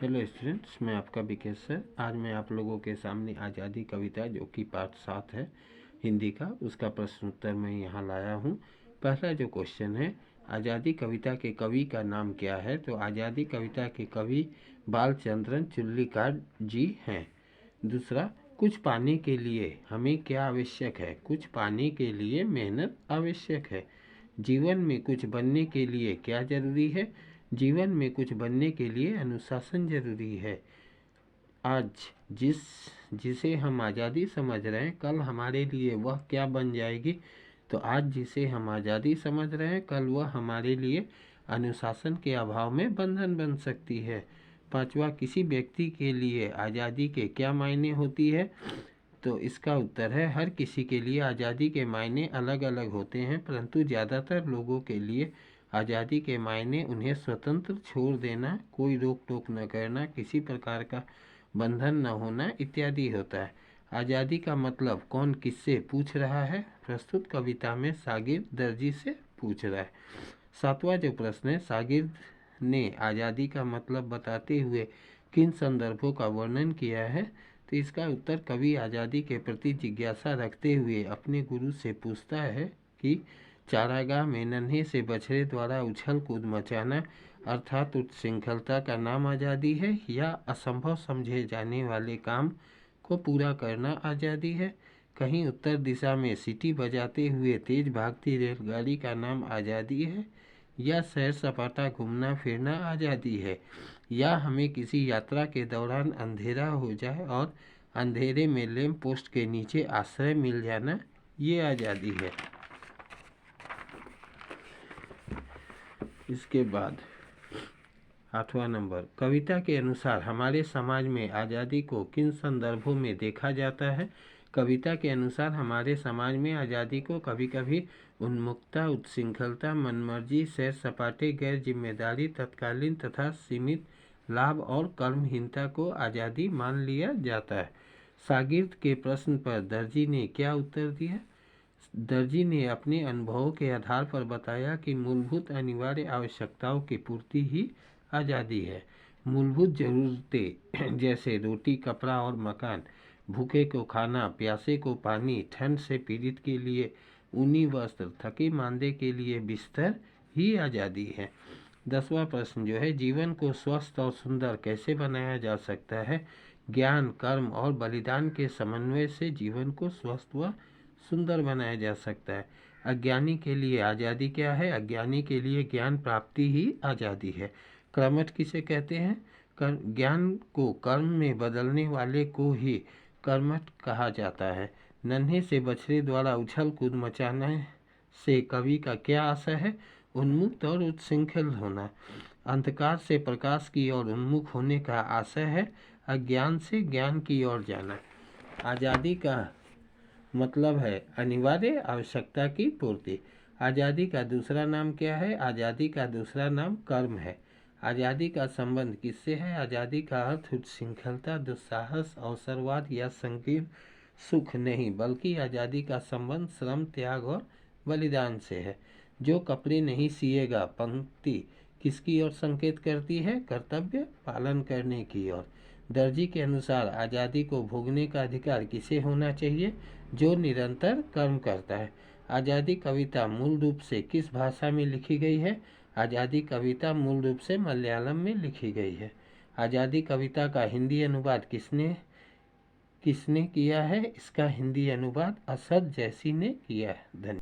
Hello students, मैं आपका Vikesh sir. आज मैं आप लोगों के सामने आज़ादी कविता जो कि पार्ट 7 है हिंदी का, उसका प्रश्न उत्तर मैं यहाँ लाया हूँ। पहला जो क्वेश्चन है, आज़ादी कविता के कवि का नाम क्या है? तो आज़ादी कविता के कवि बालचंद्रन चुल्लीकार जी हैं। दूसरा, कुछ पाने के लिए हमें क्या आवश्यक है? कुछ पाने के लिए मेहनत आवश्यक है। जीवन में कुछ बनने के लिए क्या जरूरी है? जीवन में कुछ बनने के लिए अनुशासन जरूरी है। आज जिसे हम आज़ादी समझ रहे हैं, कल हमारे लिए वह क्या बन जाएगी? तो आज जिसे हम आज़ादी समझ रहे हैं, कल वह हमारे लिए अनुशासन के अभाव में बंधन बन सकती है। पांचवा, किसी व्यक्ति के लिए आज़ादी के क्या मायने होती है? तो इसका उत्तर है, हर किसी के लिए आज़ादी के मायने अलग अलग होते हैं, परंतु ज़्यादातर लोगों के लिए आज़ादी के मायने उन्हें स्वतंत्र छोड़ देना, कोई रोक टोक न करना, किसी प्रकार का बंधन न होना इत्यादि होता है। आज़ादी का मतलब कौन किससे पूछ रहा है? प्रस्तुत कविता में शागिर्द दर्जी से पूछ रहा है। सातवां जो प्रश्न है, शागिर्द ने आज़ादी का मतलब बताते हुए किन संदर्भों का वर्णन किया है? तो इसका उत्तर, कवि आज़ादी के प्रति जिज्ञासा रखते हुए अपने गुरु से पूछता है कि चारागाह में नन्हे से बछड़े द्वारा उछल कूद मचाना अर्थात उच्छृंखलता का नाम आज़ादी है, या असंभव समझे जाने वाले काम को पूरा करना आज़ादी है? कहीं उत्तर दिशा में सीटी बजाते हुए तेज भागती रेलगाड़ी का नाम आज़ादी है, या सैर सपाटा घूमना फिरना आज़ादी है, या हमें किसी यात्रा के दौरान अंधेरा हो जाए और अंधेरे में लैंप पोस्ट के नीचे आश्रय मिल जाना, ये आज़ादी है। इसके बाद 8वां नंबर, कविता के अनुसार हमारे समाज में आज़ादी को किन संदर्भों में देखा जाता है? कविता के अनुसार हमारे समाज में आज़ादी को कभी कभी उन्मुक्तता, उच्छृंखलता, मनमर्जी, सैर सपाटे, गैर जिम्मेदारी, तत्कालीन तथा सीमित लाभ और कर्महीनता को आज़ादी मान लिया जाता है। शागिर्द के प्रश्न पर दर्जी ने क्या उत्तर दिया? दर्जी ने अपने अनुभवों के आधार पर बताया कि मूलभूत अनिवार्य आवश्यकताओं की पूर्ति ही आज़ादी है। मूलभूत ज़रूरतें जैसे रोटी, कपड़ा और मकान, भूखे को खाना, प्यासे को पानी, ठंड से पीड़ित के लिए ऊनी वस्त्र, थके मांदे के लिए बिस्तर ही आज़ादी है। 10वां प्रश्न जो है, जीवन को स्वस्थ और सुंदर कैसे बनाया जा सकता है? ज्ञान, कर्म और बलिदान के समन्वय से जीवन को स्वस्थ व सुंदर बनाया जा सकता है। अज्ञानी के लिए आज़ादी क्या है? अज्ञानी के लिए ज्ञान प्राप्ति ही आज़ादी है। कर्मठ किसे कहते हैं? ज्ञान को कर्म में बदलने वाले को ही कर्मठ कहा जाता है। नन्हे से बछड़े द्वारा उछल कूद मचाने से कवि का क्या आशय है? उन्मुक्त और उच्छृंखल होना। अंधकार से प्रकाश की ओर उन्मुख होने का आशय है। अज्ञान से ज्ञान की ओर जाना। आज़ादी का मतलब है अनिवार्य आवश्यकता की पूर्ति। आज़ादी का दूसरा नाम क्या है? आज़ादी का दूसरा नाम कर्म है। आज़ादी का संबंध किससे है? आज़ादी का अर्थ उच्छृंखलता, दुस्साहस, अवसरवाद या संकीर्ण सुख नहीं, बल्कि आज़ादी का संबंध श्रम, त्याग और बलिदान से है। जो कपड़े नहीं सिएगा पंक्ति किसकी ओर संकेत करती है? कर्तव्य पालन करने की ओर। दर्जी के अनुसार आज़ादी को भोगने का अधिकार किसे होना चाहिए? जो निरंतर कर्म करता है। आज़ादी कविता मूल रूप से किस भाषा में लिखी गई है? आज़ादी कविता मूल रूप से मलयालम में लिखी गई है। आज़ादी कविता का हिंदी अनुवाद किसने किया है? इसका हिंदी अनुवाद असद जैसी ने किया है। धन्यवाद।